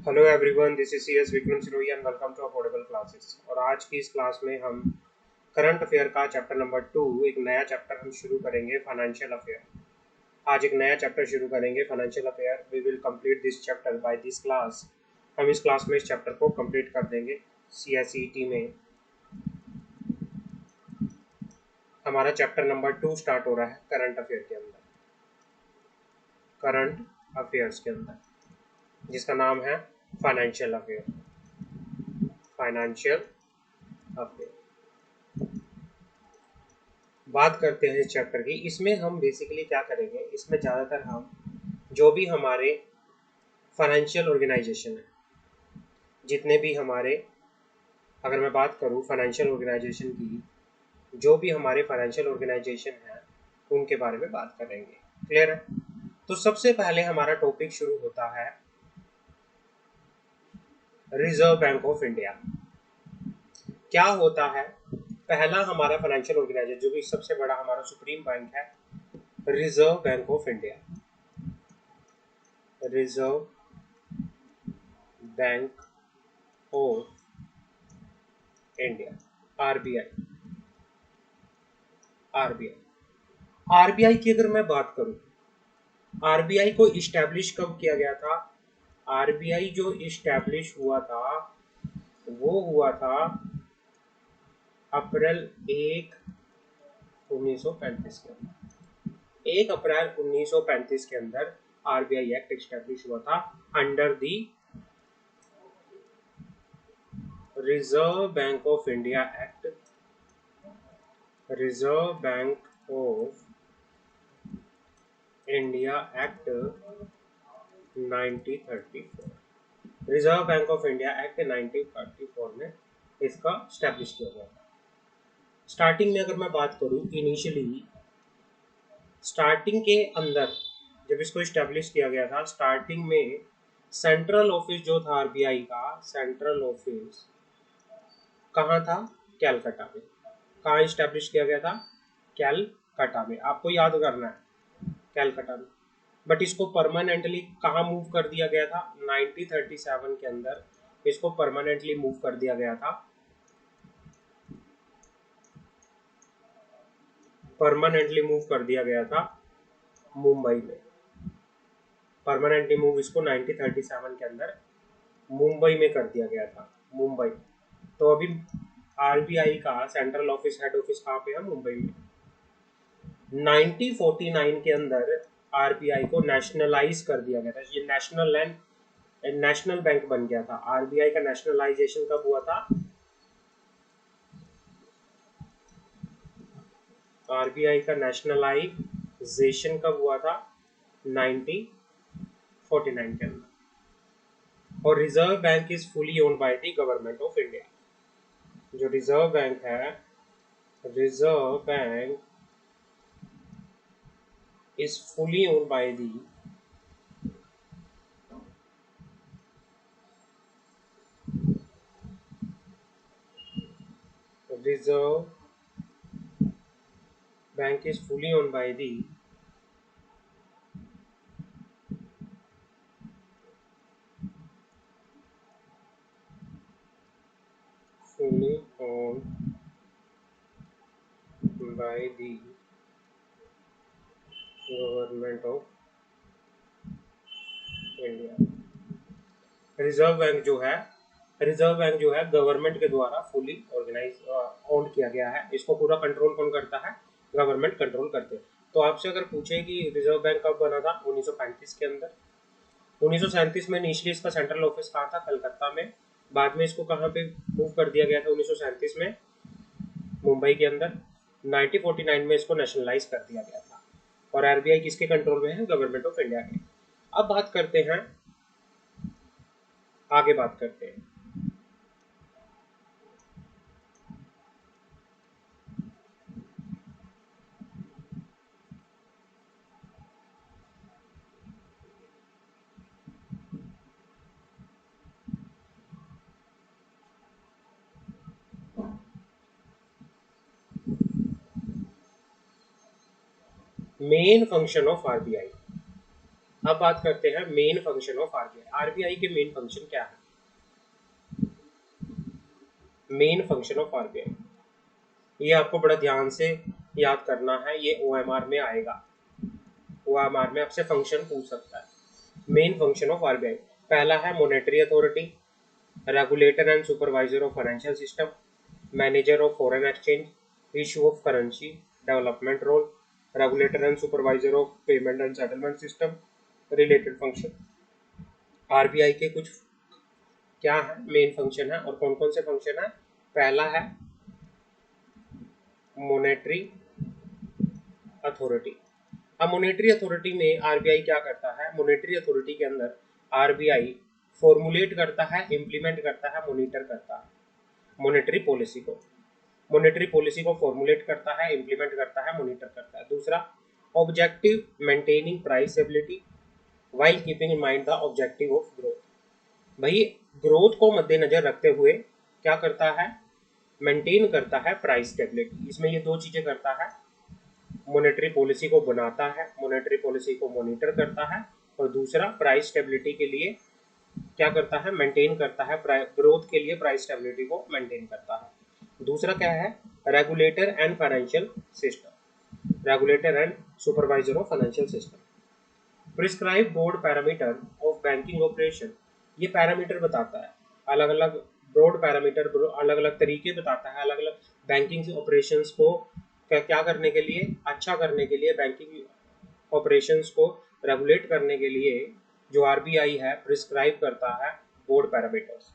Hello everyone, this is C S Vikram Sirohi and welcome to affordable classes. और आज की इस क्लास में हम करंट अफेयर का चैप्टर नंबर 2 एक नया चैप्टर हम शुरू करेंगे, फाइनेंशियल अफेयर। आज एक नया चैप्टर शुरू करेंगे, financial affair. We will complete this chapter by this class. हम इस क्लास में इस चैप्टर को कंप्लीट कर देंगे। CSET में हमारा चैप्टर नंबर 2 स्टार्ट हो रहा है करंट अफेयर के अंदर, करंट अफेयर्स के अंदर, जिसका नाम है फाइनेंशियल अफेयर। फाइनेंशियल अफेयर बात करते हैं इस चैप्टर की। इसमें हम बेसिकली क्या करेंगे, इसमें ज़्यादातर हम जो भी हमारे फाइनेंशियल ऑर्गेनाइजेशन है, जितने भी हमारे, अगर मैं बात करूं फाइनेंशियल ऑर्गेनाइजेशन की, जो भी हमारे फाइनेंशियल ऑर्गेनाइजेशन हैं उनके बारे में बात करेंगे। क्लियर है? तो सबसे पहले हमारा टॉपिक शुरू होता है रिजर्व बैंक ऑफ इंडिया। क्या होता है? पहला हमारा फाइनेंशियल ऑर्गेनाइजेशन जो कि सबसे बड़ा हमारा सुप्रीम बैंक है, reserve Bank of India. Reserve Bank of India, RBI. RBI की अगर मैं बात करूं, आरबीआई को इस्टेब्लिश कब किया गया था? आरबीआई जो इस्टेब्लिश हुआ था वो हुआ था अप्रैल 1, 1935 के अंदर। 1 अप्रैल 1935 के अंदर आरबीआई एक्ट इस्टेब्लिश हुआ था under the Reserve Bank of India act. Reserve Bank of India act 1934। Reserve Bank of India act 1934 में इसका स्टैब्लिश किया गया था। स्टार्टिंग में अगर मैं बात करूं, इनिशियली स्टार्टिंग के अंदर जब इसको स्टैब्लिश किया गया था, स्टार्टिंग में सेंट्रल ऑफिस जो था आरबीआई का, सेंट्रल ऑफिस कहाँ था? कैलकाटा में। कहाँ स्टैब्लिश किया गया था? कैलकाटा में। आपको याद करना है, कैलकाटा में। बट इसको परमानेंटली कहाँ मूव कर दिया गया था? 1937 के अंदर इसको परमानेंटली मूव कर दिया गया था, परमानेंटली मूव कर दिया गया था मुंबई में। परमानेंटली मूव इसको 1937 के अंदर मुंबई में कर दिया गया था, मुंबई। तो अभी आरबीआई का सेंट्रल ऑफिस, हेड ऑफिस कहाँ पे है? मुंबई में। 1949 के अंदर आरबीआई को नेशनलाइज कर दिया गया था। ये नेशनल बैंक बन गया था। आरबीआई का नेशनलाइजेशन कब हुआ था? आरबीआई का नेशनलाइजेशन कब हुआ था? 1949 के अंदर। और reserve bank is fully owned by the government of India. जो रिजर्व बैंक है, reserve bank is fully owned by the Reserve bank is fully owned by the fully owned by the government of India. Reserve bank जो है government के द्वारा fully organise own किया गया है। इसको पूरा कंट्रोल कौन करता है? गवर्नमेंट कंट्रोल करते हैं। तो आपसे अगर पूछे कि रिजर्व बैंक कब बना था? 1935 के अंदर। 1937 में इनिशियली इसका सेंट्रल ऑफिस कहाँ था? कलकत्ता में। बाद में इसको कहाँ पे मूव कर दिया गया था? 1937 में मुंबई के अंदर। 1949 में इसको नेशनलाइज कर दिया गया था। और आरबीआई किसके कंट्रोल में है? गवर्नमेंट ऑफ इंडिया के। अब बात करते हैं, आगे बात करते हैं मेन फंक्शन ऑफ आरबीआई। अब बात करते हैं main function of RBI. RBI के मेन फंक्शन क्या है? मेन फंक्शन ऑफ आरबीआई, ये आपको बड़ा ध्यान से याद करना है, ये ओएमआर में आएगा। ओएमआर में आपसे फंक्शन पूछ सकता है। मेन फंक्शन ऑफ आरबीआई, पहला है monetary authority, regulator and supervisor of financial system, manager of foreign exchange, issue of currency, development role, regulator and supervisor of payment and settlement system, related function. RBI के कुछ क्या है main function है और कौन कौन से फंक्शन है? पहला है मॉनेटरी अथॉरिटी। अब मॉनेटरी अथॉरिटी में आरबीआई क्या करता है? मॉनेटरी अथॉरिटी के अंदर आरबीआई फॉर्मुलेट करता है, इंप्लीमेंट करता है, मॉनिटर करता है मॉनेटरी पॉलिसी को। मॉनेटरी पॉलिसी को फॉर्मुलेट करता है, इंप्लीमेंट करता है, मॉनिटर करता है। दूसरा, objective maintaining price stability while keeping in mind the objective of growth. भाई ग्रोथ को मद्देनजर रखते हुए क्या करता है? मेंटेन करता है प्राइस स्टेबिलिटी। इसमें ये दो चीजें करता है, मॉनेटरी पॉलिसी को बनाता है, मॉनेटरी पॉलिसी को मॉनिटर करता है, और दूसरा प्राइस स्टेबिलिटी के लिए क्या करता है? मेंटेन करता है, ग्रोथ के लिए प्राइस स्टेबिलिटी को मेंटेन करता है। दूसरा क्या है? Regulator and financial system, regulator and supervisor of financial system. Prescribe board parameter of banking operation, ये पैरामीटर बताता है, अलग अलग ब्रॉड पैरामीटर, अलग अलग तरीके बताता है, अलग अलग बैंकिंग ऑपरेशंस को क्या करने के लिए, अच्छा करने के लिए, बैंकिंग ऑपरेशंस को रेगुलेट करने के लिए जो आरबीआई है प्रिस्क्राइब करता है बोर्ड पैरामीटर्स।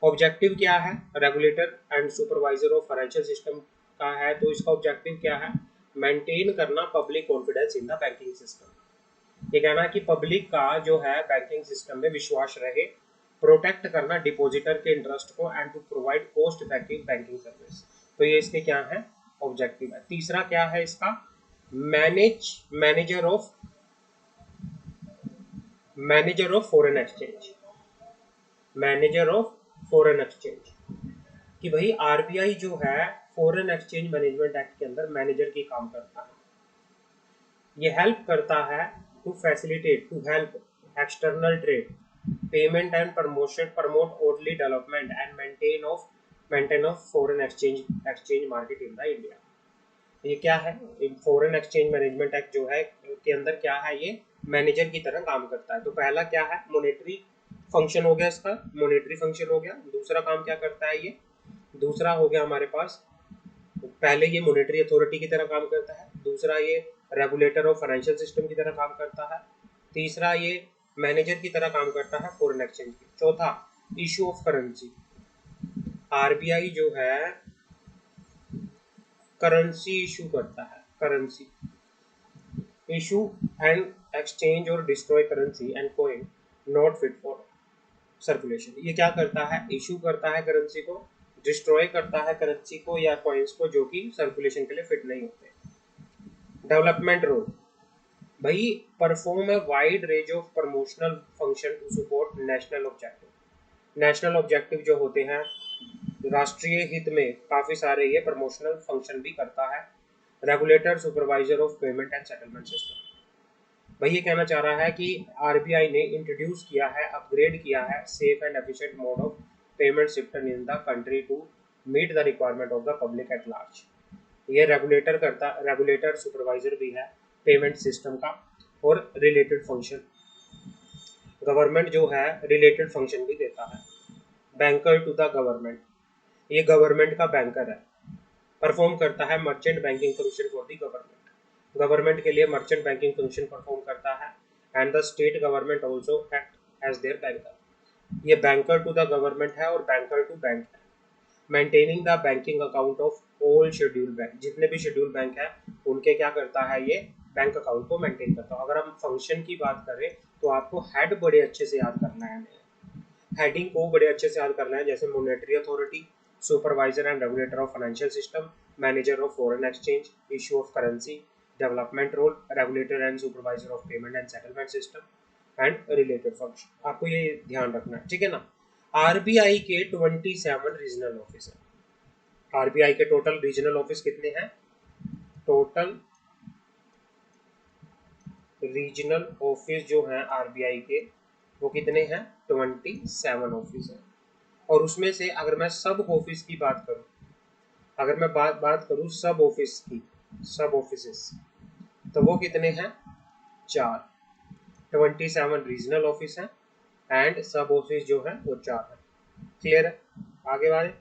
ऑब्जेक्टिव क्या है? Regulator and supervisor of financial system का है, तो इसका ऑब्जेक्टिव क्या है? मेंटेन करना public confidence in the banking system. ये कहना कि पब्लिक का जो है बैंकिंग सिस्टम में विश्वास रहे, प्रोटेक्ट करना डिपॉजिटर के इंटरेस्ट को, and to provide cost effective banking service. तो ये इसके क्या है? ऑब्जेक्टिव है। तीसरा क्या है इसका? Manager of foreign exchange, manager of foreign exchange, कि भाई आरबीआई जो है फॉरेन एक्सचेंज मैनेजमेंट एक्ट के अंदर मैनेजर की काम करता है। ये हेल्प करता है to facilitate, to help external trade, payment and promotion, promote orderly development and maintain of foreign exchange market in the India. ये क्या है? फॉरेन एक्सचेंज मैनेजमेंट एक्ट जो है के अंदर क्या है? ये मैनेजर की तरह काम करता है। तो पहला क्या है? मॉनेटरी फंक्शन हो गया, इसका मॉनेटरी फंक्शन हो गया। दूसरा काम क्या करता है ये? दूसरा हो गया हमारे पास, पहले ये मॉनेटरी अथॉरिटी की तरह काम करता है, दूसरा ये रेगुलेटर ऑफ फाइनेंशियल सिस्टम की तरह काम करता है, तीसरा ये मैनेजर की तरह काम करता है फॉरेन एक्सचेंज की। चौथा, इशू ऑफ करेंसी, आरबीआई जो है करेंसी इशू करता है, करेंसी इशू एंड एक्सचेंज और destroy currency and coin not fit for circulation. ये क्या करता है? इशू करता है करेंसी को, डिस्ट्रॉय करता है करेंसी को या कॉइन्स को जो कि सर्कुलेशन के लिए फिट नहीं होते। डेवलपमेंट रोल, भाई perform a wide range of promotional function to support national objective. National objective जो होते हैं राष्ट्रीय हित में, काफी सारे ये प्रमोशनल फंक्शन भी करता है। Regulator supervisor of payment and settlement system, भाई ये कहना चाह रहा है कि आरबीआई ने इंट्रोड्यूस किया है, अपग्रेड किया है safe and efficient mode of payment system in the country to meet the requirement of the public at large. ये रेगुलेटर सुपरवाइजर भी है पेमेंट सिस्टम का, और रिलेटेड फंक्शन गवर्नमेंट जो है रिलेटेड फंक्शन भी देता है। बैंकर टू द गवर्नमेंट, ये गवर्नमेंट का बैंकर है, परफॉर्म करता है merchant banking function for the government, government के लिए मर्चेंट बैंकिंग फंक्शन परफॉर्म करता है। And the state government also act as their banker. ये बैंकर टू द गवर्नमेंट है और बैंकर टू बैंक है। Maintaining the banking account of all schedule bank, जितने भी शेड्यूल बैंक है उनके क्या करता है? ये बैंक अकाउंट को मेंटेन करता है। अगर हम फंक्शन की बात करें तो आपको हेड बड़े अच्छे से याद करना है, हेडिंग को बड़े अच्छे से याद करना है, जैसे monetary authority, supervisor and regulator of financial system, manager of foreign exchange, issue of currency, development role, regulator and supervisor of payment and settlement system and related function. आपको ये ध्यान रखना है, ठीक है ना। आरबीआई के 27 रीजनल ऑफिस है। आरबीआई के टोटल रीजनल ऑफिस कितने हैं? टोटल रीजनल ऑफिस जो हैं आरबीआई के वो कितने हैं? 27 ऑफिस हैं। और उसमें से अगर मैं सब ऑफिस की बात करूं, अगर मैं बात करूं सब ऑफिस की, सब ऑफिसेस, तो वो कितने हैं? 4। 27 रीजनल ऑफिस हैं एंड सब ऑफिस जो है वो 4 है। क्लियर है? आगे बढ़े।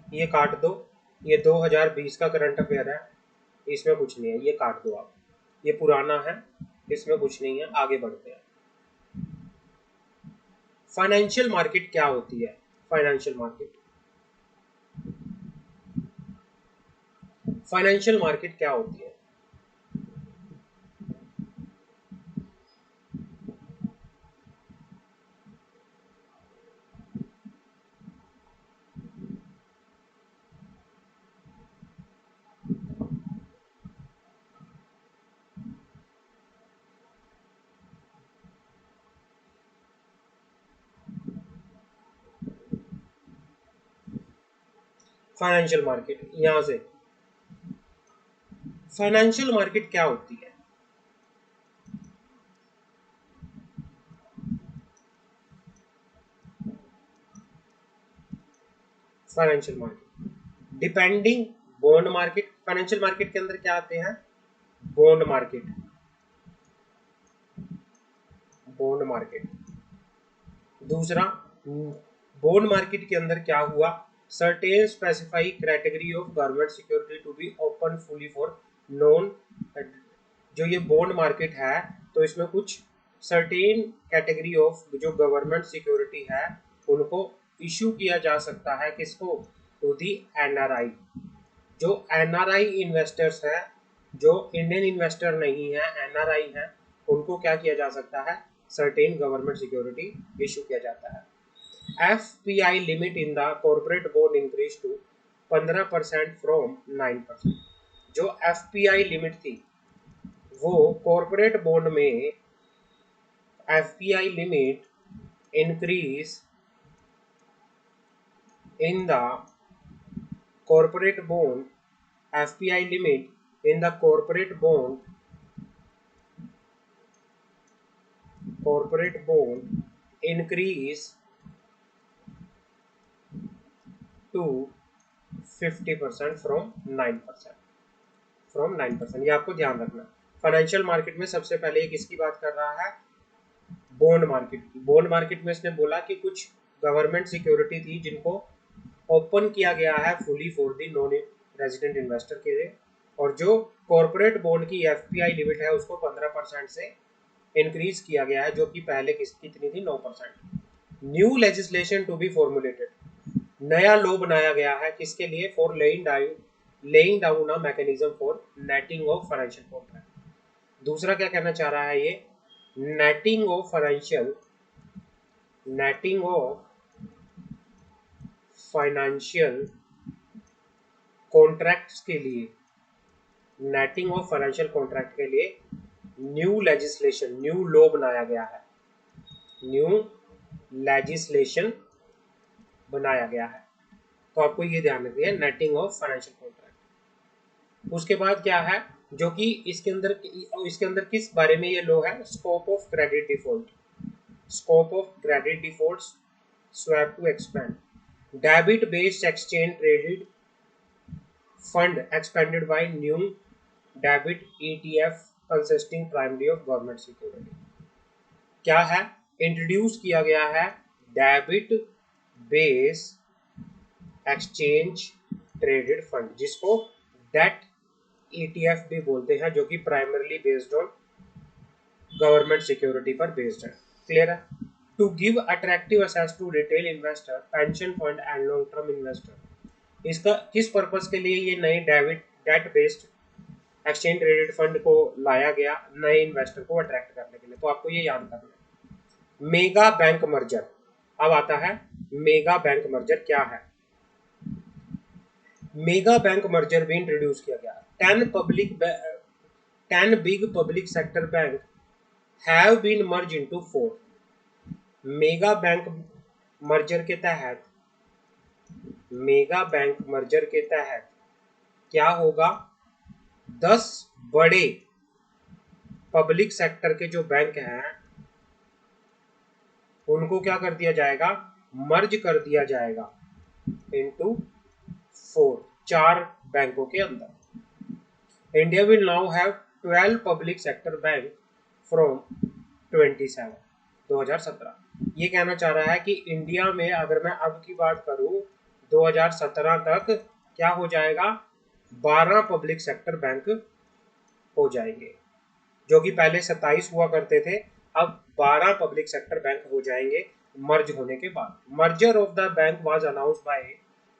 ये काट दो, ये 2020 का करंट अफेयर है, इसमें कुछ नहीं है, ये काट दो आप। ये पुराना है, इसमें कुछ नहीं है। आगे बढ़ते हैं। फाइनेंशियल मार्केट क्या होती है? फाइनेंशियल मार्केट, फाइनेंशियल मार्केट क्या होती है? फाइनेंशियल मार्केट, यहां से फाइनेंशियल मार्केट क्या होती है? Financial market depending bond market. Financial market के अंदर क्या आते हैं? Bond market, bond market. दूसरा, बॉन्ड मार्केट के अंदर क्या हुआ? Certain specify category of government security to be open fully for non. जो ये बॉन्ड मार्केट है तो इसमें कुछ सर्टेन कैटेगरी ऑफ जो गवर्नमेंट सिक्योरिटी है उनको इशू किया जा सकता है। किसको? To the NRI. जो एनआरआई इन्वेस्टर्स हैं, जो इंडियन इन्वेस्टर नहीं है, एनआरआई हैं, उनको क्या किया जा सकता है? सर्टेन गवर्नमेंट सिक्योरिटी इशू किया जाता है। FPI limit in the corporate bond increase to 15% from 9%। जो एफपीआई लिमिट थी वो कॉर्पोरेट बॉन्ड में FPI limit increase in the corporate bond, FPI limit in the corporate bond increase to 50% from 9%, from 9%। ये आपको ध्यान रखना। फाइनेंशियल मार्केट में सबसे पहले ये किसकी बात कर रहा है? बॉन्ड मार्केट की। बॉन्ड मार्केट में इसने बोला कि कुछ गवर्नमेंट सिक्योरिटी थी जिनको ओपन किया गया है fully for the non resident investor के लिए, और जो कॉर्पोरेट बॉन्ड की एफपीआई लिमिट है उसको 15% से इंक्रीज किया गया है, जो कि पहले कितनी थी? 9%। New legislation to be formulated, नया लॉ बनाया गया है किसके लिए? For laying down a mechanism for netting of financial contract. दूसरा क्या कहना चाह रहा है ये? नेटिंग ऑफ फाइनेंशियल कॉन्ट्रैक्ट्स के लिए, नेटिंग ऑफ फाइनेंशियल कॉन्ट्रैक्ट के लिए न्यू लेजिस्लेशन, न्यू लॉ बनाया गया है, न्यू लेजिस्लेशन बनाया गया है। तो आपको ये ध्यान रखिए, नेटिंग ऑफ फाइनेंशियल कॉन्ट्रैक्ट। उसके बाद क्या है जो कि इसके अंदर किस बारे में ये लॉ है? Scope of credit default, scope of credit default, swap to expand, debit based exchange traded fund expanded by new debit ETF consisting primary of government security. क्या है? इंट्रोड्यूस किया गया है debit base exchange traded fund, जिसको debt ETF भी बोलते हैं, जो कि primarily based on government security पर बेस्ड है। क्लियर है? To give attractive access to retail investor, pension fund and long term investor. इसका किस पर्पस के लिए ये नए debt based exchange traded fund को लाया गया? नए इन्वेस्टर को अट्रैक्ट करने के लिए। तो आपको ये याद करना है। मेगा बैंक मर्जर, अब आता है मेगा बैंक मर्जर क्या है? मेगा बैंक मर्जर भी इंट्रोड्यूस किया गया। 10 big public sector bank have been merge into 4। Mega bank merger के तहत, मेगा बैंक मर्जर के तहत क्या होगा, 10 बड़े पब्लिक सेक्टर के जो बैंक हैं उनको क्या कर दिया जाएगा, मर्ज कर दिया जाएगा इनटू 4, 4 बैंकों के अंदर। India will now have 12 public sector bank from 27, 2017। ये कहना चाह रहा है कि इंडिया में अगर मैं अब की बात करूं 2017 तक क्या हो जाएगा, 12 पब्लिक सेक्टर बैंक हो जाएंगे, जो कि पहले 27 हुआ करते थे, अब 12 पब्लिक सेक्टर बैंक हो जाएंगे मर्ज होने के बाद। Merger of the bank was announced by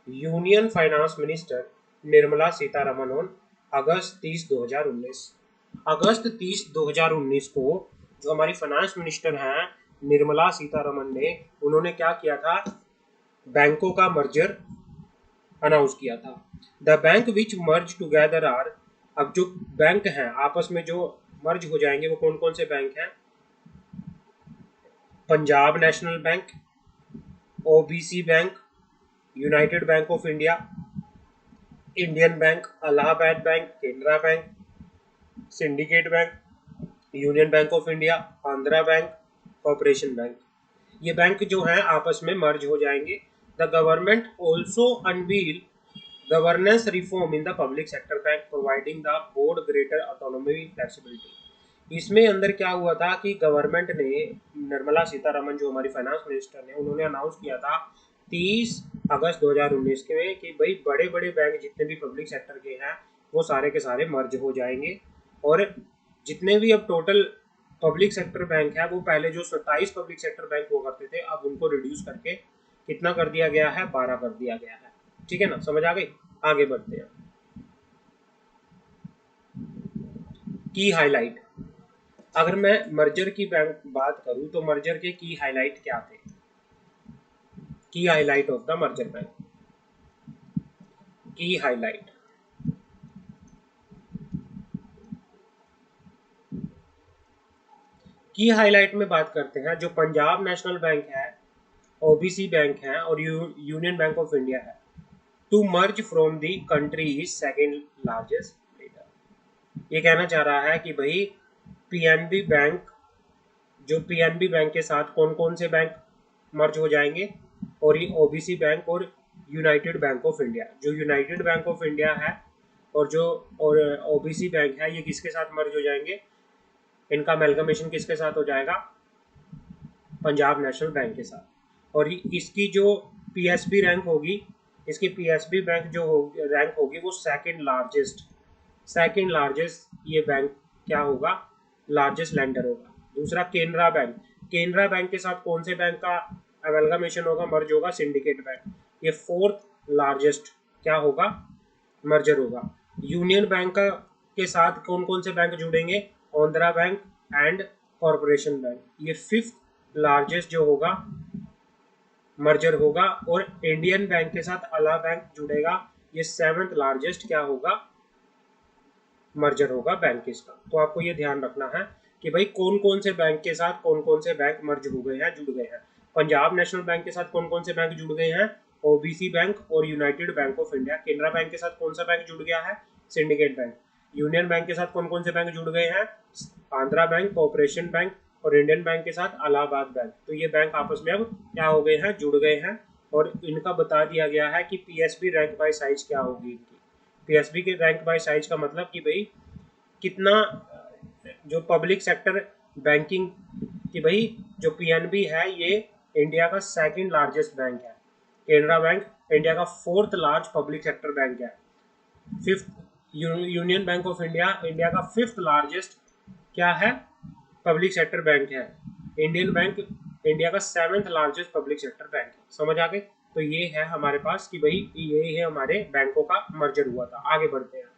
union finance minister Nirmala Sitharaman on August 30, 2019। अगस्त 30, 2019 को जो हमारी फाइनेंस मिनिस्टर हैं निर्मला सीतारमन ने, उन्होंने क्या किया था, बैंकों का मर्जर अनाउंस किया था। The bank which merge together are, अब जो बैंक हैं आपस में जो मर्ज हो जाएंगे वो कौन कौन से बैंक हैं, Punjab National bank, OBC bank, United bank of India, Indian bank, Allahabad bank, Canara bank, syndicate bank, union bank of India, Andhra bank, corporation bank. ये बैंक जो हैं आपस में मर्ज हो जाएंगे। The government also unveil governance reform in the public sector bank providing the board greater autonomy flexibility. इसमें अंदर क्या हुआ था कि गवर्नमेंट ने, निर्मला सीतारमन जो हमारी फाइनेंस मिनिस्टर ने, उन्होंने अनाउंस किया था 30 अगस्त 2019 के कि भाई बड़े बड़े बैंक जितने भी पब्लिक सेक्टर के हैं वो सारे के सारे मर्ज हो जाएंगे, और जितने भी अब टोटल पब्लिक सेक्टर बैंक है वो पहले जो 27 पब्लिक सेक्टर बैंक हुआ करते थे अब उनको रिड्यूस करके कितना कर दिया गया है, 12 कर दिया गया है। ठीक है ना, समझ आ गई। आगे बढ़ते हैं। की हाईलाइट, अगर मैं मर्जर की बात करूं तो मर्जर के की हाईलाइट क्या थे, की highlight of the merger bank, की हाईलाइट, की हाईलाइट में बात करते हैं, जो पंजाब नेशनल बैंक है, ओबीसी बैंक है और यूनियन बैंक ऑफ इंडिया है, to merge from the country is second largest player. ये कहना चाह रहा है कि भाई पीएनबी बैंक, जो पीएनबी बैंक के साथ कौन कौन से बैंक मर्ज हो जाएंगे, और ये ओबीसी बैंक और यूनाइटेड बैंक ऑफ इंडिया। जो यूनाइटेड बैंक ऑफ इंडिया है और जो और ओबीसी बैंक है ये किसके साथ मर्ज हो जाएंगे, इनका अमेलगमेशन किसके साथ हो जाएगा, पंजाब नेशनल बैंक के साथ। और इसकी जो पीएसबी रैंक होगी, इसकी पीएसबी बैंक जो रैंक होगी वो सेकंड लार्जेस्ट, सेकंड लार्जेस्ट ये बैंक क्या होगा, लार्जेस्ट लेंडर होगा। दूसरा केनरा बैंक, केनरा बैंक के साथ कौन से बैंक का अमेलगमेशन होगा, मर्ज होगा, सिंडिकेट बैंक, ये फोर्थ लार्जेस्ट क्या होगा, मर्जर होगा। यूनियन बैंक का के साथ कौन कौन से बैंक जुड़ेंगे, Andhra bank and corporation bank, ये फिफ्थ लार्जेस्ट जो होगा मर्जर होगा। और इंडियन बैंक के साथ अला बैंक जुड़ेगा, ये सेवेंथ लार्जेस्ट क्या होगा, मर्जर होगा बैंक इसका। तो आपको ये ध्यान रखना है कि भाई कौन कौन से बैंक के साथ कौन कौन से बैंक मर्ज हो गए हैं, जुड़ गए हैं। पंजाब नेशनल बैंक के साथ कौन कौन से बैंक जुड़ गए हैं, ओबीसी बैंक और United bank of India. Canara bank के साथ कौन सा बैंक जुड़ गया है, सिंडिकेट बैंक। यूनियन बैंक के साथ कौन कौन से बैंक जुड़ गए हैं, आंध्रा बैंक, कॉर्पोरेशन बैंक और इंडियन बैंक के साथ इलाहाबाद बैंक। तो ये बैंक आपस में अब क्या हो गए हैं, जुड़ गए हैं। और इनका बता दिया गया है कि पीएसबी रैंक बाय साइज क्या होगी इनकी। पीएसबी के रैंक बाय साइज का मतलब कि भाई कितना, जो पब्लिक सेक्टर बैंकिंग की, भाई जो पीएनबी है ये इंडिया का सेकंड लार्जेस्ट बैंक है, केनरा बैंक इंडिया का fourth large public sector bank है, fifth union bank of India India का फिफ्थ लार्जेस्ट क्या है, पब्लिक सेक्टर बैंक है, इंडियन बैंक इंडिया का seventh largest public sector bank है। समझ आ गए। तो ये है हमारे पास कि भाई ये है हमारे बैंकों का मर्जर हुआ था। आगे बढ़ते हैं।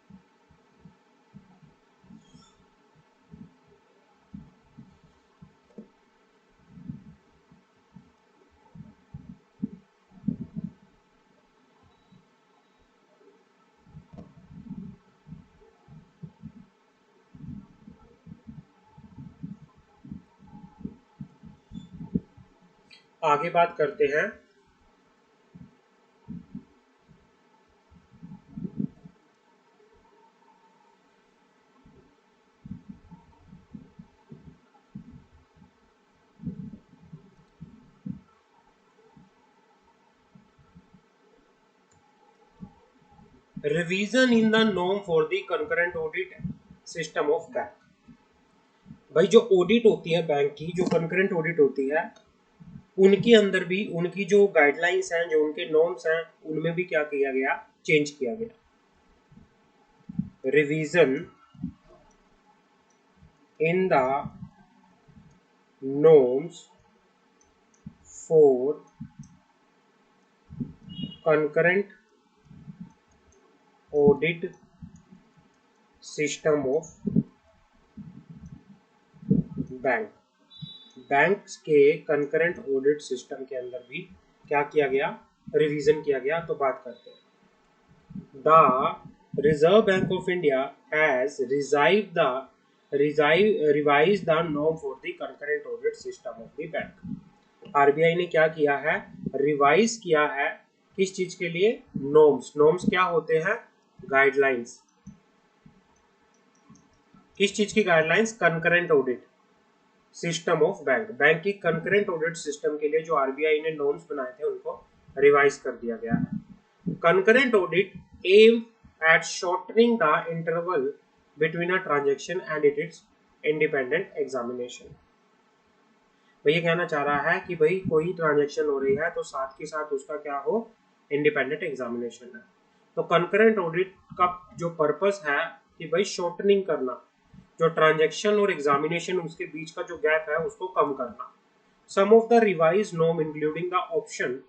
आगे बात करते हैं revision in the norm for the concurrent audit system of bank. भाई जो ऑडिट होती है बैंक की, जो कंकरेंट ऑडिट होती है, उनके अंदर भी उनकी जो गाइडलाइंस हैं, जो उनके नॉर्म्स हैं, उनमें भी क्या किया गया, चेंज किया गया। Revision in the norms for concurrent audit system of bank. Banks के कंकरेंट ऑडिट सिस्टम के अंदर भी क्या किया गया, रिवीजन किया गया। तो बात करते हैं, the Reserve Bank of India has revise the norm for the concurrent audit system of the bank. RBI ने क्या किया है, रिवाइज किया है, किस चीज के लिए, नॉर्म्स। नॉर्म्स क्या होते हैं, गाइडलाइंस। किस चीज की guidelines, concurrent audit system of bank. Bank की कंकरेंट ऑडिट सिस्टम के लिए जो आरबीआई ने नॉर्म्स बनाए थे उनको रिवाइज कर दिया गया है। Concurrent audit aim at shortening the interval between a transaction and its independent examination. भाई ये कहना चाह रहा है कि भाई कोई ट्रांजैक्शन हो रही है तो साथ के साथ उसका क्या हो, इंडिपेंडेंट एग्जामिनेशन है। तो कंकरेंट ऑडिट का जो पर्पस है कि भाई शॉर्टनिंग करना, जो ट्रांजैक्शन और एग्जामिनेशन उसके बीच का जो गैप है उसको कम करना। Sum of the revise norm including the option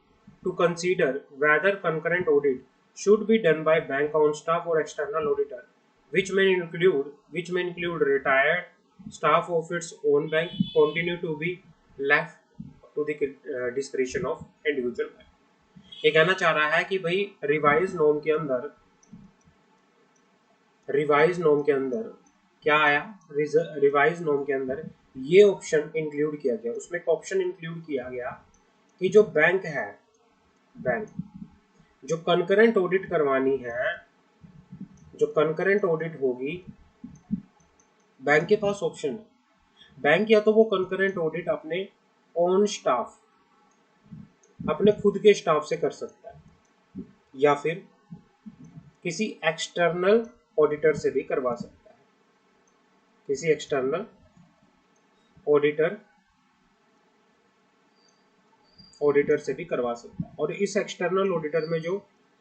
to consider whether concurrent audit should be done by bank on staff or external auditor, which may include retired staff of its own bank, continue to be left to the discretion of individual bank। ये कहना चाह रहा है कि भाई revise norm के अंदर क्या आया, रिवाइज नॉर्म के अंदर ये ऑप्शन इंक्लूड किया गया। उसमें एक ऑप्शन इंक्लूड किया गया कि जो बैंक है, बैंक जो कंकरेंट ऑडिट करवानी है, जो कंकरेंट ऑडिट होगी, बैंक के पास ऑप्शन है। बैंक या तो वो कंकरेंट ऑडिट अपने ओन स्टाफ, अपने खुद के स्टाफ से कर सकता है, या फिर किसी एक्सटर्नल ऑडिटर से भी करवा सकता है। किसी एक्सटर्नल ऑडिटर से भी करवा सकता है। और इस एक्सटर्नल ऑडिटर में जो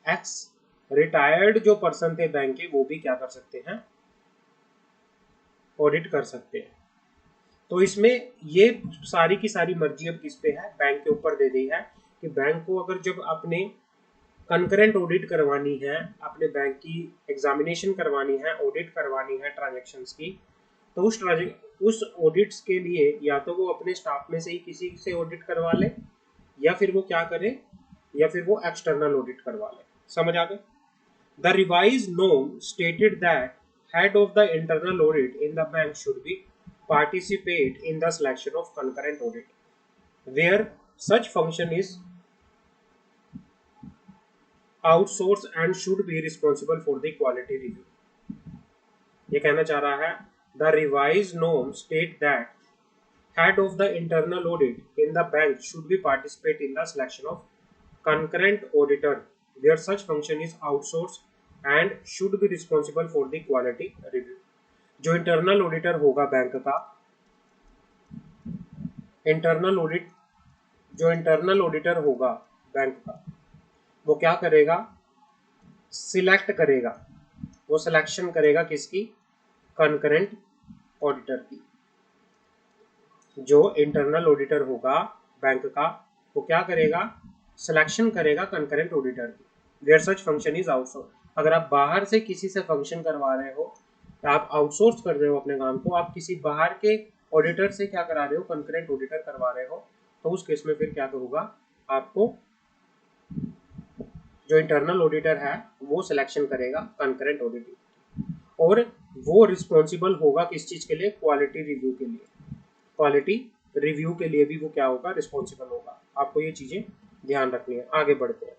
एक्स रिटायर्ड जो पर्सन थे बैंक के, वो भी क्या कर सकते हैं, ऑडिट कर सकते हैं। तो इसमें ये सारी की सारी मर्जी अब किस पे है, बैंक के ऊपर दे दी है कि बैंक को अगर जब अपने कंकरेंट ऑडिट करवानी है, अपने बैंक की एग्जामिनेशन करवानी है, ऑडिट करवानी है ट्रांजैक्शंस की, तो उस ऑडिट्स के लिए या तो वो अपने स्टाफ में से ही किसी से ऑडिट करवा ले, या फिर वो क्या करे, या फिर वो एक्सटर्नल ऑडिट करवा ले। समझ आ गए। The revise norm stated that head of the internal audit in the bank should be participate in the selection of concurrent audit where such function is outsourced and should be responsible for the quality review। ये कहना चाह रहा है, the revised norm state that head of the internal audit in the bank should be participate in the selection of concurrent auditor where such function is outsourced and should be responsible for the quality review। जो internal auditor होगा bank का, internal auditor होगा bank का, वो क्या करेगा, select करेगा, वो सिलेक्शन करेगा किसकी, कंकरेंट ऑडिटर की। जो इंटरनल ऑडिटर होगा बैंक का, वो क्या करेगा, सिलेक्शन करेगा कंकरेंट ऑडिटर की। Where such function is outsource. अगर आप बाहर से किसी से फंक्शन करवा रहे हो, आप आउटसोर्स कर रहे हो अपने काम को, आप किसी बाहर के ऑडिटर से क्या करा रहे हो, कंकरेंट ऑडिटर करवा रहे हो, तो उस केस में फिर क्या होगा, आपको जो इंटरनल ऑडिटर है वो सिलेक्शन करेगा कंकरेंट ऑडिटर, और वो रिस्पॉन्सिबल होगा किस चीज के लिए, क्वालिटी रिव्यू के लिए। क्वालिटी रिव्यू के लिए भी वो क्या होगा, रिस्पॉन्सिबल होगा। आपको ये चीजें ध्यान रखनी है। आगे बढ़ते हैं।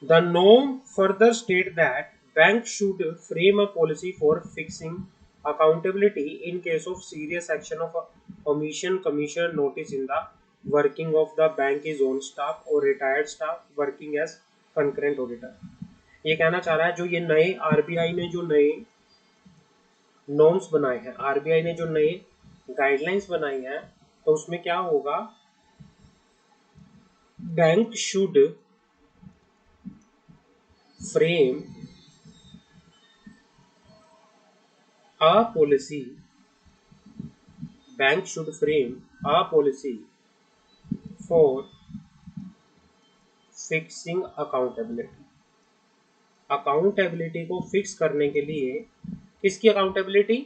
The norm further state that banks should frame a policy for fixing accountability in case of serious action of omission, commission, notice in the working of the bank's own staff or retired staff working as concurrent auditor। ये कहना चाह रहा है जो ये नए RBI ने जो नए नॉर्म्स बनाए हैं, आरबीआई ने जो नए गाइडलाइंस बनाई हैं, तो उसमें क्या होगा, bank should frame a policy bank should frame a policy for fixing accountability। Accountability को फिक्स करने के लिए, किसकी accountability,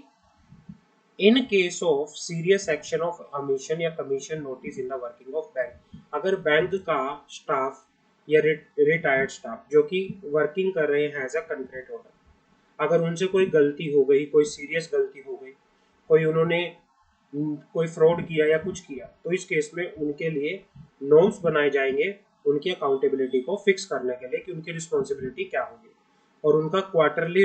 in case of serious action of omission या commission notice in the working of bank. अगर बैंक का staff या retired staff जो कि वर्किंग कर रहे हैं एज अ कंकरेंट ऑर्डर, अगर उनसे कोई गलती हो गई, कोई सीरियस गलती हो गई, कोई उन्होंने कोई फ्रॉड किया या कुछ किया, तो इस केस में उनके लिए नॉर्म्स बनाए जाएंगे उनकी अकाउंटेबिलिटी को फिक्स करने के लिए कि उनकी रिस्पॉन्सिबिलिटी क्या होगी। और उनका क्वार्टरली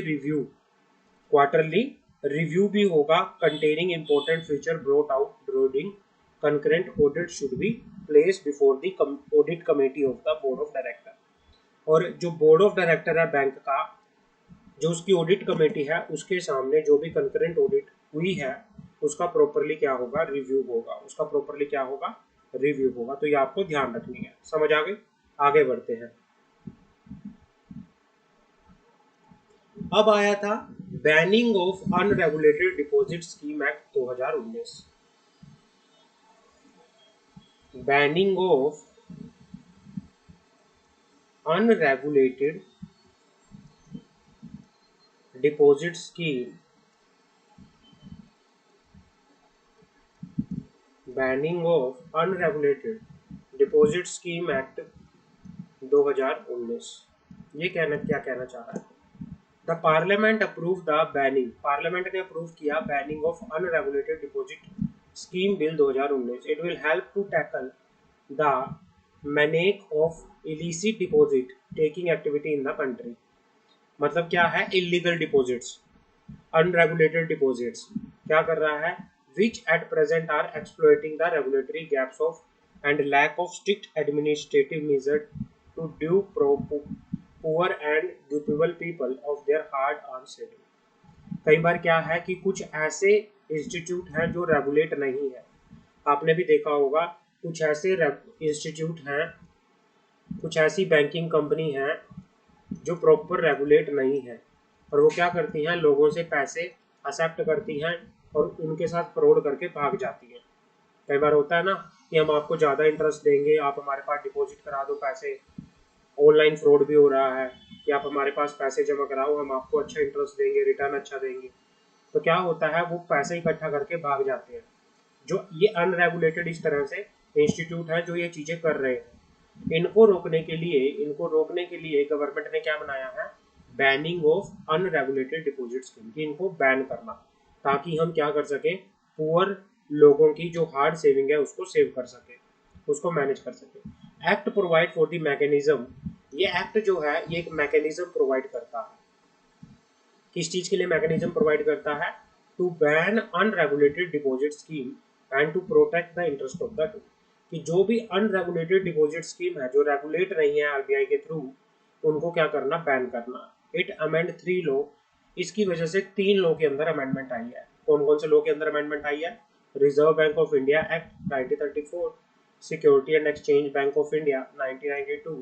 रिव्यू भी होगा containing important feature brought out during concurrent audit should be place before the audit committee of the board of director. और जो बोर्ड ऑफ डायरेक्टर है बैंक का, जो उसकी ऑडिट कमेटी है, उसके सामने जो भी कंकरेंट ऑडिट हुई है उसका प्रॉपरली क्या होगा, रिव्यू होगा, उसका प्रॉपरली क्या होगा, रिव्यू होगा। तो ये आपको ध्यान रखनी है। समझ आ गई? आगे बढ़ते हैं। अब आया था banning of unregulated deposit scheme act 2019। Banning of unregulated deposit scheme, banning of unregulated deposit scheme act 2019। ये क्या कहना चाह रहा है? The parliament approve the banning, parliament ने अप्रूव किया banning of unregulated deposit scheme bill 2019। It will help to tackle the menace of illicit deposit taking activity in the country. मतलब क्या है, इलीगल डिपॉजिट्स, अनरेगुलेटेड डिपॉजिट्स क्या कर रहा है, which at present are exploiting the regulatory gaps of and lack of strict administrative measure to dupe poor and dupable people of their hard earn saving. कई बार क्या है कि कुछ ऐसे इंस्टीट्यूट हैं जो रेगुलेट नहीं है, आपने भी देखा होगा, कुछ ऐसे इंस्टीट्यूट हैं, कुछ ऐसी बैंकिंग कंपनी हैं जो प्रॉपर रेगुलेट नहीं है, और वो क्या करती हैं, लोगों से पैसे एक्सेप्ट करती हैं और उनके साथ फ्रॉड करके भाग जाती हैं। कई बार होता है ना कि हम आपको ज़्यादा इंटरेस्ट देंगे, आप हमारे पास डिपॉजिट करा दो पैसे, ऑनलाइन फ्रॉड भी हो रहा है कि आप हमारे पास पैसे जमा कराओ, हम आपको अच्छा इंटरेस्ट देंगे, रिटर्न अच्छा देंगे। तो क्या होता है, वो पैसे इकट्ठा करके भाग जाते हैं। जो ये अनरेगुलेटेड इस तरह से इंस्टीट्यूट हैं जो ये चीज़ें कर रहे हैं, इनको रोकने के लिए गवर्नमेंट ने क्या बनाया है, banning of unregulated deposit scheme, कि इनको बैन करना, ताकि हम क्या कर सके, पुअर लोगों की जो हार्ड सेविंग है उसको सेव कर सके, उसको मैनेज कर सके। Act provide for the mechanism, ये एक्ट जो है ये एक मैकेनिज्म प्रोवाइड करता है। किस चीज के लिए मैकेनिज्म प्रोवाइड करता है, to ban unregulated deposit scheme and to protect the interest of the to, कि जो भी अनरेगुलेटेड डिपॉजिट स्कीम है जो रेगुलेट नहीं है आरबीआई के थ्रू, उनको क्या करना, बैन करना। इट अमेंड 3 लॉ, इसकी वजह से 3 लॉ के अंदर अमेंडमेंट आई है। कौन कौन से लॉ के अंदर अमेंडमेंट आई है, reserve Bank of India act 1934, security and exchange bank of India 1992,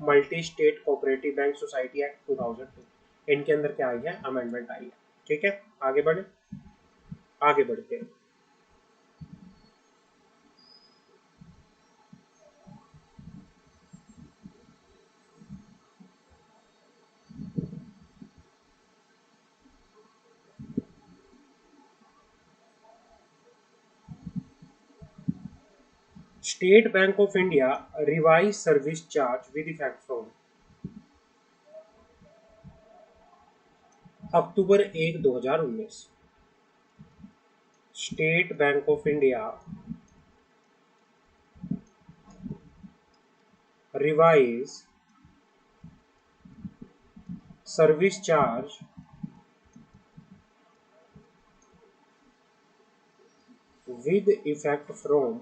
multi state cooperative bank society act 2002, इनके अंदर क्या आई है, अमेंडमेंट आई है। ठीक है, आगे बढ़े, आगे बढ़ते हैं। State Bank of India revise service charge with effect from October 1, 2019। State Bank of India revise service charge with effect from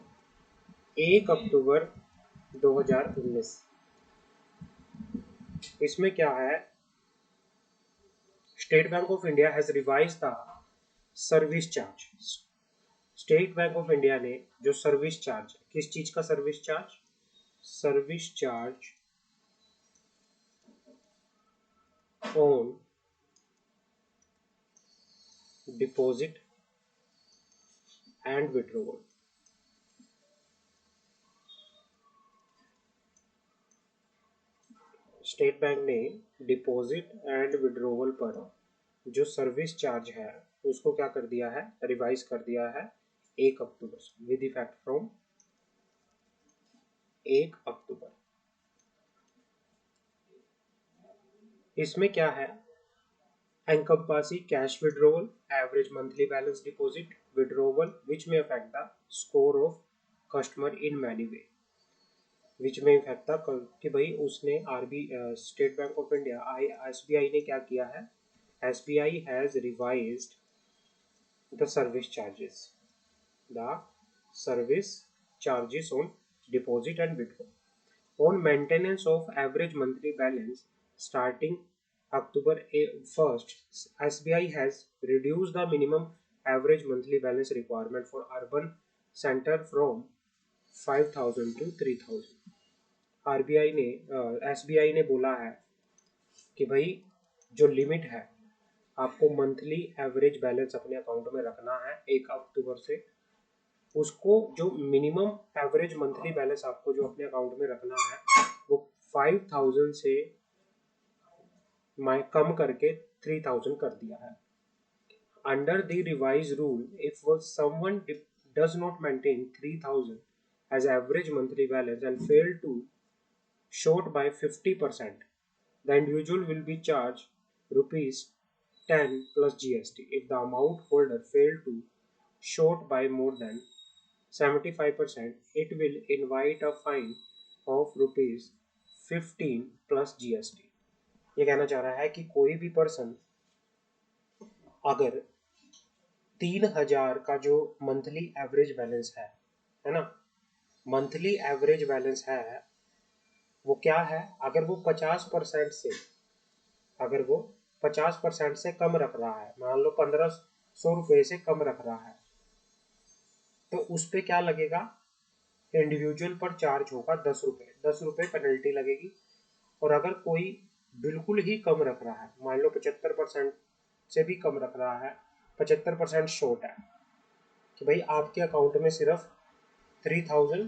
1 अक्टूबर 2019। इसमें क्या है, state Bank of India has revise the service charge. State Bank of India ने जो service charge, किस चीज का service charge, service charge on deposit and withdrawal, state bank ने deposit and withdrawal पर जो सर्विस चार्ज है उसको क्या कर दिया है, रिवाइज कर दिया है 1 अक्टूबर से, विद इफेक्ट फ्रॉम 1 अक्टूबर। इसमें क्या है, encompassing cash withdrawal, average monthly balance deposit, withdrawal which may affect the score of customer in many way, which may affect the कि भाई उसने RB State Bank of India SBI ने क्या किया है, SBI has revised the service charges, the service charges on deposit and withdrawal on maintenance of average monthly balance starting October 1st. SBI has reduced the minimum average monthly balance requirement for urban center from 5,000 to 3,000। RBI ने SBI ने बोला है कि भाई जो limit है आपको monthly average balance अपने अकाउंट में रखना है 1 अक्टूबर से, उसको जो मिनिमम एवरेज मंथली बैलेंस आपको जो अपने अकाउंट में रखना है वो 5,000 से कम करके 3,000 कर दिया है। Under the revise rule, if someone does not maintain 3,000 as average monthly balance and fail to short by 50%, the individual will be charged rupees 10 plus GST. If the amount holder failed to short by more than 75%, it will invite a fine of rupees 15 plus GST। ये कहना चाह रहा है कि कोई भी person अगर 3,000 का जो मंथली एवरेज बैलेंस है ना, मंथली एवरेज बैलेंस है वो क्या है, अगर वो 50% से, अगर वो 50% से कम रख रहा है, मान लो 1,500 रुपये से कम रख रहा है, तो उस पर क्या लगेगा, इंडिविजुअल पर चार्ज होगा 10 रुपये, 10 रुपये पेनल्टी लगेगी। और अगर कोई बिल्कुल ही कम रख रहा है, मान लो 75% से भी कम रख रहा है, 75% शॉर्ट है कि भाई आपके अकाउंट में सिर्फ 3,000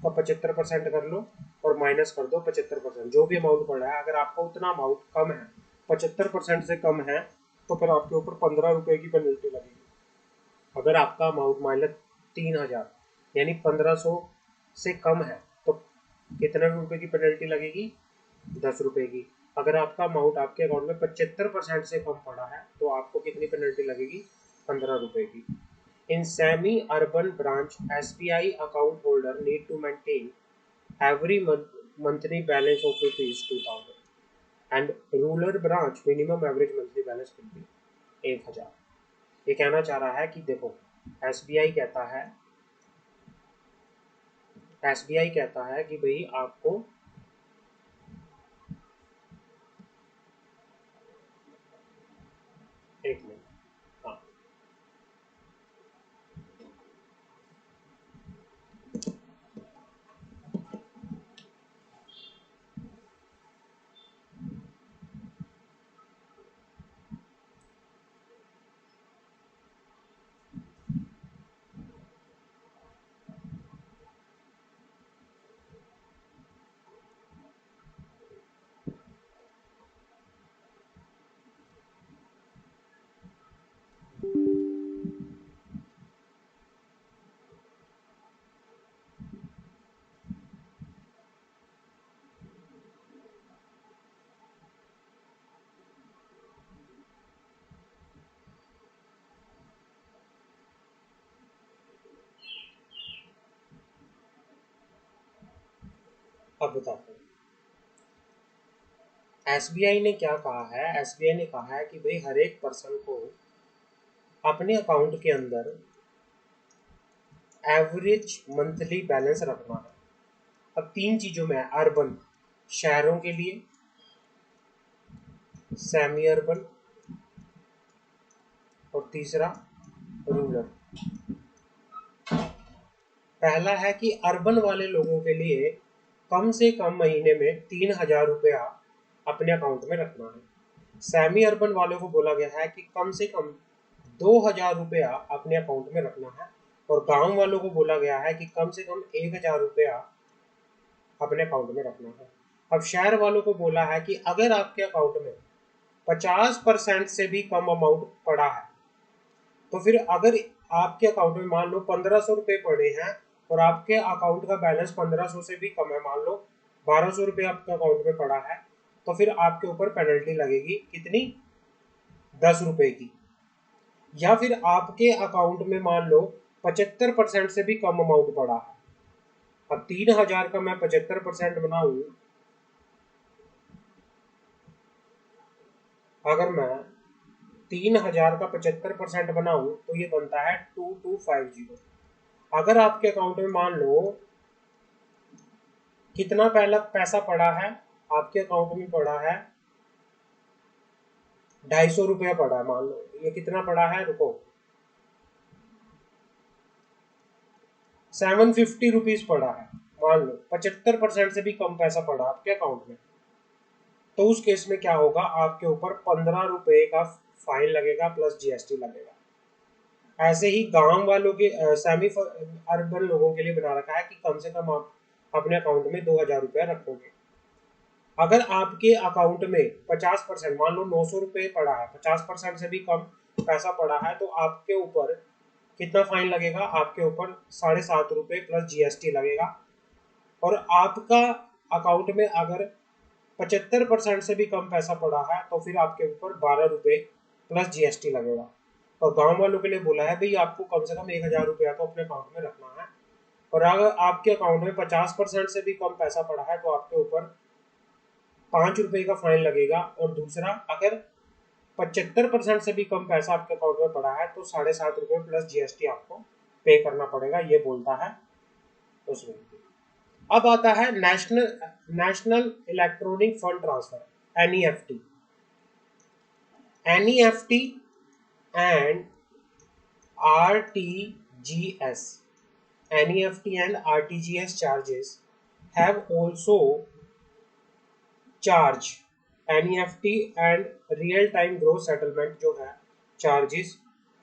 का 75% कर लो और माइनस कर दो 75%, जो भी अमाउंट पड़ रहा है, अगर आपका उतना अमाउंट कम है, 75% से कम है, तो फिर आपके ऊपर 15 रुपये की पेनल्टी लगेगी। अगर आपका अमाउंट मान लो 3,000 यानी 1,500 से कम है, तो कितने रुपए की पेनल्टी लगेगी, 10 रुपये की। अगर आपका अमाउंट आपके अकाउंट में 75% से कम पड़ा है, तो आपको कितनी पेनल्टी लगेगी, 15 रुपये की। In semi-urban branch, SBI account holder need to maintain every monthly balance of rupees 2,000, and rural branch minimum average monthly balance will be 1,000। ये कहना चाह रहा है कि देखो, एसबीआई कहता है, एसबीआई कहता है कि भाई आपको एक मिनट, हाँ, अब बताता हूँ। एसबीआई ने क्या कहा है, एसबीआई ने कहा है कि भाई हर एक पर्सन को अपने अकाउंट के अंदर एवरेज मंथली बैलेंस रखना है। अब तीन चीजों में है, अर्बन शहरों के लिए, सेमी अर्बन, और तीसरा रूरल। पहला है कि अर्बन वाले लोगों के लिए कम से कम महीने में 3,000 रुपया अपने अकाउंट में रखना है। सेमी अर्बन वालों को बोला गया है कि कम से कम 2,000 रुपया अपने अकाउंट में रखना है, और गांव वालों को बोला गया है कि कम से कम 1,000 रुपया अपने अकाउंट में रखना है। अब शहर वालों को बोला है कि अगर आपके अकाउंट में 50% से भी कम अमाउंट पड़ा है, तो फिर अगर आपके अकाउंट में मान लो 1,500 रुपये पड़े हैं और आपके अकाउंट का बैलेंस 1,500 से भी कम है, मान लो 1,200 रुपये आपके अकाउंट में पड़ा है, तो फिर आपके ऊपर पेनल्टी लगेगी कितनी, 10 रुपये की। या फिर आपके अकाउंट में मान लो 75% से भी कम अमाउंट पड़ा है। अब 3,000 का मैं 75% बनाऊं, अगर मैं 3,000 का 75% बनाऊं तो ये बनता है 2250। अगर आपके अकाउंट में मान लो कितना पहला पैसा पड़ा है, आपके अकाउंट में पड़ा है 250 रुपया पड़ा है, मान लो ये कितना पड़ा है, रुको, 750 रुपीज पड़ा है, मान लो 75% से भी कम पैसा पड़ा आपके अकाउंट में, तो उस केस में क्या होगा, आपके ऊपर 15 रुपए का फाइन लगेगा प्लस जीएसटी लगेगा। ऐसे ही गांव वालों के सेमी अर्बन लोगों के लिए बना रखा है कि कम से कम आप अपने अकाउंट में 2,000 रुपया रखोगे। अगर आपके अकाउंट में 50%, मान लो 900 रुपये पड़ा है, 50% से भी कम पैसा पड़ा है, तो आपके ऊपर कितना फाइन लगेगा, आपके ऊपर 7.5 रुपये प्लस जीएसटी लगेगा। और आपका अकाउंट में अगर 75% से भी कम पैसा पड़ा है, तो फिर आपके ऊपर 12 रुपये प्लस जीएसटी लगेगा। और गांव वालों के लिए बोला है भाई आपको कम से कम 1,000 रुपया तो अपने अकाउंट में रखना है, और अगर आपके अकाउंट में 50% से भी कम पैसा पड़ा है तो आपके ऊपर 5 रुपये का फाइन लगेगा। और दूसरा, अगर 75% से भी कम पैसा आपके अकाउंट में पड़ा है तो 7.5 रुपये प्लस जीएसटी आपको पे करना पड़ेगा, ये बोलता है उसमें। अब आता है national electronic fund transfer, NEFT. NEFT and RTGS, NEFT and RTGS charges have also charge, NEFT and real time growth settlement जो है चार्जेस,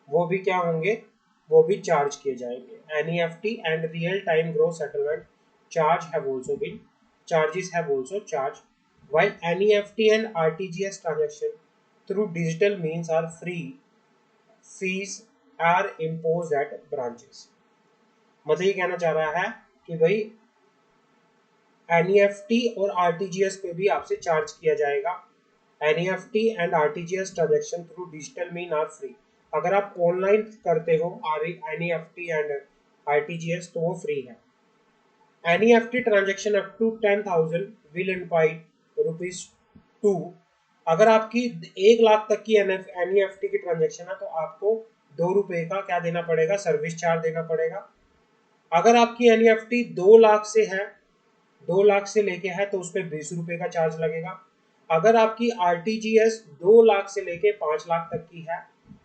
वो भी क्या होंगे, वो भी चार्ज किए जाएंगे। NEFT and real time growth settlement charge have also been, charges have also charged, while NEFT and RTGS transaction through digital means are free, fees are imposed at branches। मतलब ये कहना चाह रहा है कि भाई एनईएफटी और आरटीजीएस पे भी आपसे चार्ज किया जाएगा। NEFT and RTGS transaction through digital mean are free. अगर आप ऑनलाइन करते हो एनईएफटी एंड आरटीजीएस तो वो फ्री है। NEFT transaction up to 10,000 will invite ₹2। अगर आपकी 1 लाख तक की एनईएफटी की ट्रांजैक्शन है तो आपको ₹2 का क्या देना पड़ेगा, सर्विस चार्ज देना पड़ेगा। अगर आपकी एनईएफटी 2 लाख से है, 2 लाख से लेके है तो उस पर ₹20 का चार्ज लगेगा। अगर आपकी आरटीजीएस 2 लाख से लेके 5 लाख तक की है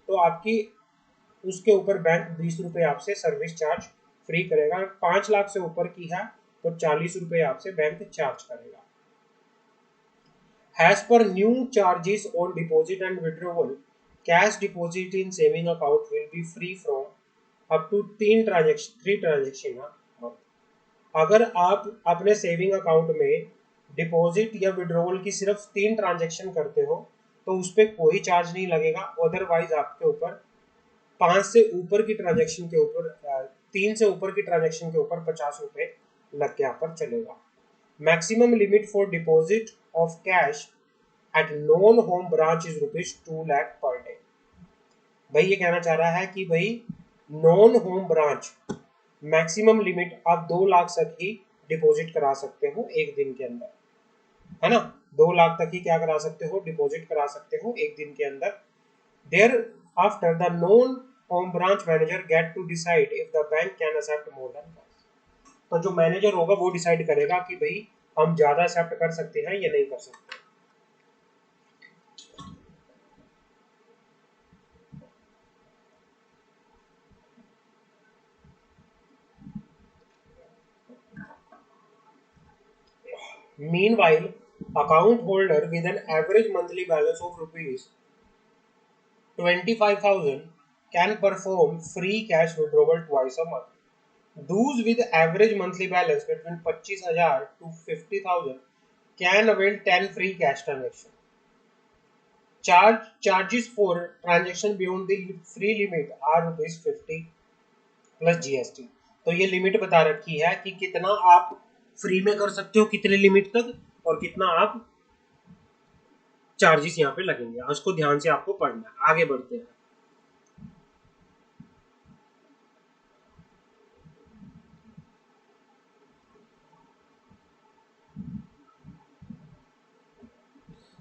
तो आपकी उसके ऊपर बैंक ₹20 आपसे सर्विस चार्ज फ्री करेगा। 5 लाख से ऊपर की है तो ₹40 आपसे बैंक चार्ज करेगा। As per new charges on deposit and withdrawal, cash deposit in saving account will be free from up to 3 transaction। अगर आप अपने सेविंग अकाउंट में डिपॉजिट या विड्रॉवल की सिर्फ 3 ट्रांजैक्शन करते हो तो उस पर कोई चार्ज नहीं लगेगा। अदरवाइज आपके ऊपर 5 से ऊपर की ट्रांजैक्शन के ऊपर 3 से ऊपर की ट्रांजैक्शन के ऊपर ₹50 लग के यहाँ पर चलेगा। Maximum limit for deposit of cash at non home branch is ₹2 lakh per day. भाई ये कहना चाह रहा है कि भाई non home branch maximum limit आप 2 लाख तक ही डिपॉजिट करा सकते हो एक दिन के अंदर, है ना। 2 लाख तक ही क्या करा सकते हो, डिपॉजिट करा सकते हो एक दिन के अंदर। Thereafter the non home branch manager get to decide if the bank can accept more than. तो जो मैनेजर होगा वो डिसाइड करेगा कि भाई हम ज्यादा एक्सेप्ट कर सकते हैं या नहीं कर सकते। Meanwhile, account holder with an average monthly balance of rupees 25,000 can perform free cash withdrawal twice a month. Those with average monthly balance between 25,000 to 50,000 can avail 10 free cash transactions. Charges for transaction beyond the free limit are rupees 50 plus GST. तो ये limit बता रखी है कि कितना आप free में कर सकते हो, कितने लिमिट तक, और कितना आप चार्जेस यहाँ पे लगेंगे। उसको ध्यान से आपको पढ़ना है। आगे बढ़ते हैं।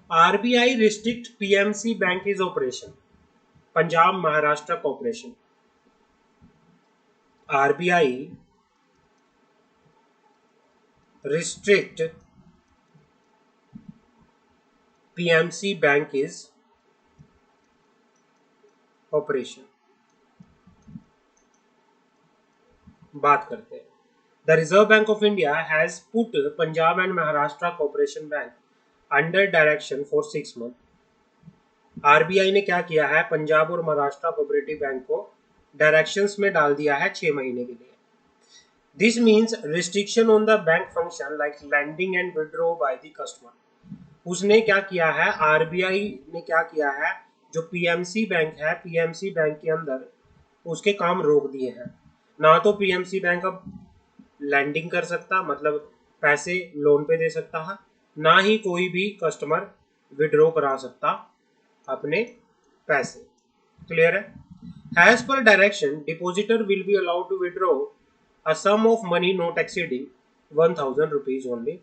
RBI restrict PMC bank is operation, Punjab Maharashtra corporation. RBI restrict PMC bank is operation. बात करते हैं। The Reserve Bank of India has put Punjab and Maharashtra corporation bank under direction for 6 month. RBI ने क्या किया है, पंजाब और महाराष्ट्र कोऑपरेटिव बैंक को डायरेक्शंस में डाल दिया है 6 महीने के लिए। This means restriction on the bank function like lending and withdraw by the customer. उसने क्या किया है, आरबीआई ने क्या किया है, जो पीएमसी बैंक है, पीएमसी बैंक के अंदर उसके काम रोक दिए हैं। ना तो पीएमसी बैंक अब लैंडिंग कर सकता, मतलब पैसे लोन पे दे सकता है, ना ही कोई भी कस्टमर विड्रॉ करा सकता अपने पैसे। क्लियर है? As per direction, depositor will be allowed to withdraw a sum of money not exceeding 1,000 rupees only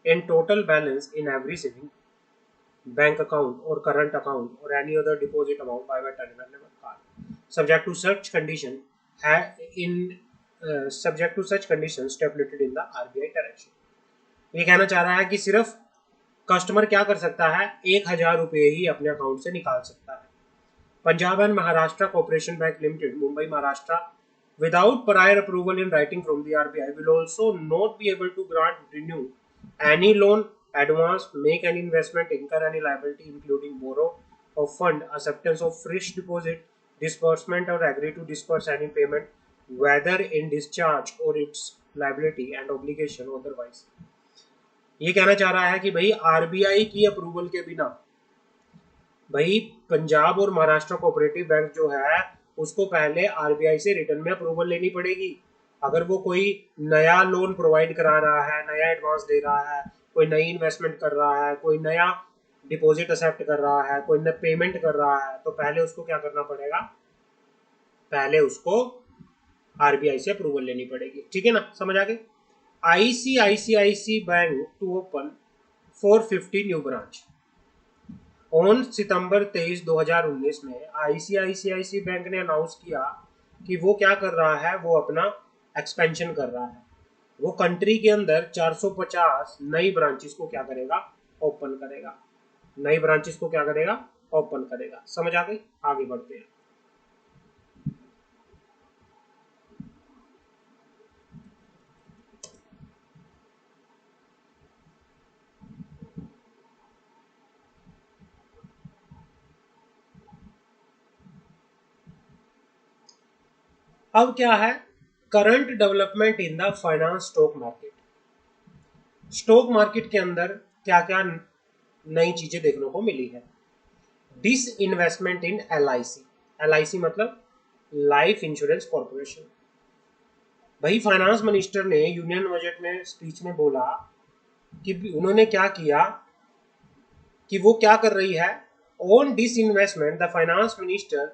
in total balance in every saving bank account or current account or any other deposit amount by terminal level card, subject to such condition subject to such conditions stipulated in the RBI direction। ये कहना चाह रहा है कि सिर्फ customer क्या कर सकता है, 1,000 रुपये ही अपने अकाउंट से निकाल सकता है। Punjab and Maharashtra corporation bank limited, Mumbai Maharashtra, without prior approval in writing from the RBI will also not be able to grant, renew any loan, advance, make any investment, incur any liability including borrow of fund, acceptance of fresh deposit, disbursement or agree to disperse any payment whether in discharge or its liability and obligation otherwise। ये कहना चाह रहा है कि भाई RBI की approval के बिना भाई पंजाब और महाराष्ट्र कोऑपरेटिव बैंक जो है उसको पहले आरबीआई से रिटर्न में अप्रूवल लेनी पड़ेगी। अगर वो कोई नया लोन प्रोवाइड करा रहा है, नया एडवांस दे रहा है, कोई नई इन्वेस्टमेंट कर रहा है, कोई नया डिपॉजिट एक्सेप्ट कर रहा है, कोई नया पेमेंट कर रहा है, तो पहले उसको क्या करना पड़ेगा, पहले उसको आरबीआई से अप्रूवल लेनी पड़ेगी। ठीक है ना, समझ आ गई। ICICI bank to open 450 new branch. On September 23, 2019 में आईसीआईसीआईसी बैंक ने अनाउंस किया कि वो क्या कर रहा है, वो अपना एक्सपेंशन कर रहा है। वो कंट्री के अंदर 450 नई ब्रांचेस को क्या करेगा, ओपन करेगा। नई ब्रांचेस को क्या करेगा, ओपन करेगा। समझ आ गई? आगे बढ़ते हैं। अब क्या है, current development in the finance stock market. Stock market के अंदर क्या क्या नई चीजें देखने को मिली है। Disinvestment in LIC. LIC मतलब लाइफ इंश्योरेंस कॉर्पोरेशन। भाई फाइनेंस मिनिस्टर ने यूनियन बजट में स्पीच में बोला कि उन्होंने क्या किया, कि वो क्या कर रही है, on disinvestment the finance minister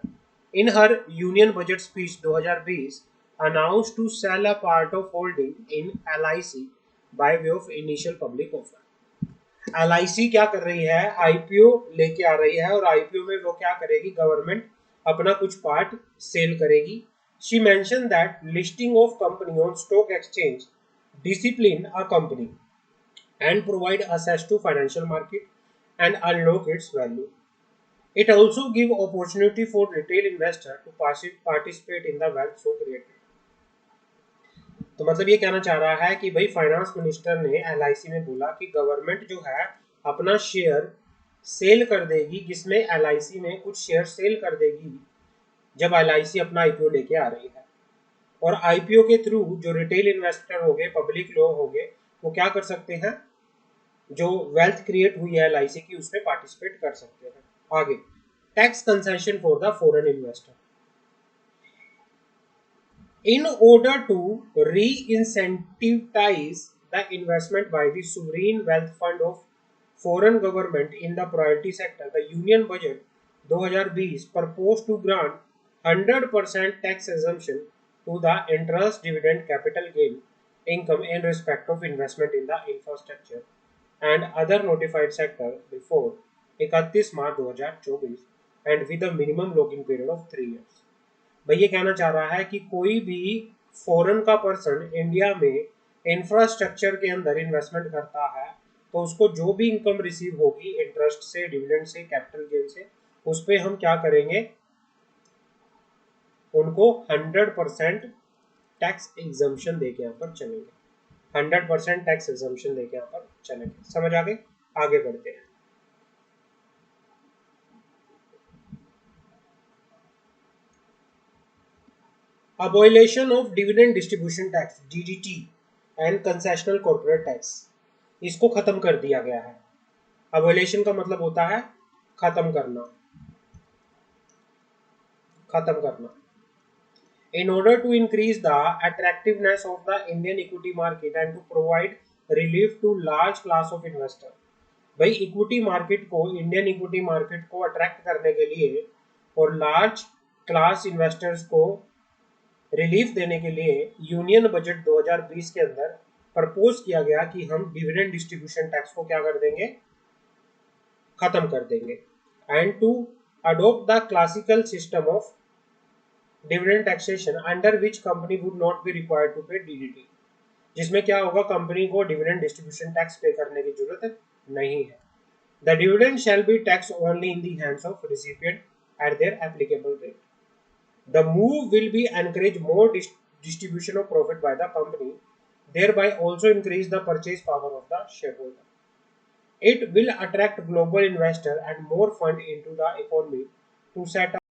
in her union budget speech 2020 announced to sell a part of holding in LIC by way of initial public offer. LIC क्या कर रही है, IPO लेके आ रही है, और IPO में वो क्या करेगी, गवर्नमेंट अपना कुछ पार्ट सेल करेगी। She mentioned that listing of company on stock exchange discipline a company and provide access to financial market and unlock its value. It also give opportunity for retail investor to participate in the wealth so created. तो मतलब ये कहना चाह रहा है कि भाई finance minister ने LIC में बोला कि गवर्नमेंट जो है अपना शेयर सेल कर देगी, जिसमें LIC में कुछ शेयर सेल कर देगी जब LIC अपना IPO लेके आ रही है। और IPO के थ्रू जो रिटेल इन्वेस्टर हो गए, पब्लिक लोग हो गए, वो क्या कर सकते हैं, जो वेल्थ क्रिएट हुई है LIC की उसमें पार्टिसिपेट कर सकते हैं। आगे, tax concession for the foreign investor. In order to re-incentivize the investment by the sovereign wealth fund of foreign government in the priority sector, the Union Budget 2020 proposed to grant 100% tax exemption to the interest, dividend, capital gain income in respect of investment in the infrastructure and other notified sector before 31 March 2024 and with a minimum locking period of 3 years। भाई ये कहना चाह रहा है कि कोई भी foreign का पर्सन इंडिया में इंफ्रास्ट्रक्चर के अंदर इन्वेस्टमेंट करता है तो उसको जो भी इनकम रिसीव होगी इंटरेस्ट से, डिविडेंड से, कैपिटल गेन से, उस पर हम क्या करेंगे, उनको 100% टैक्स एग्जम्पशन देके यहाँ पर चलेंगे। 100% टैक्स एग्जम्पशन देके यहाँ पर चलेंगे। समझ आ गई? आगे बढ़ते हैं। Abolition of dividend distribution tax DDT and concessional corporate tax, इसको खत्म कर दिया गया है। Abolition का मतलब होता है खत्म करना, खत्म करना। In order to increase the attractiveness of the Indian equity market and to provide relief to large class of investor, भाई इक्विटी मार्केट को, इंडियन इक्विटी मार्केट को अट्रैक्ट करने के लिए और लार्ज क्लास इन्वेस्टर्स को रिलीफ देने के लिए यूनियन बजट 2020 के अंदर प्रपोज किया गया कि हम डिविडेंड डिस्ट्रीब्यूशन टैक्स को क्या कर देंगे, खत्म कर देंगे। And to adopt the classical system of dividend taxation under which company would not be required to pay DDT, जिसमें क्या होगा, कंपनी को डिविडेंड डिस्ट्रीब्यूशन टैक्स पे करने की जरूरत नहीं है। The dividend shall be tax only in the hands of recipient eight there applicable rate. The move will be encourage more distribution of profit by the company, thereby also increase the purchase power of the shareholder. It will attract global investor and more fund into the economy to set up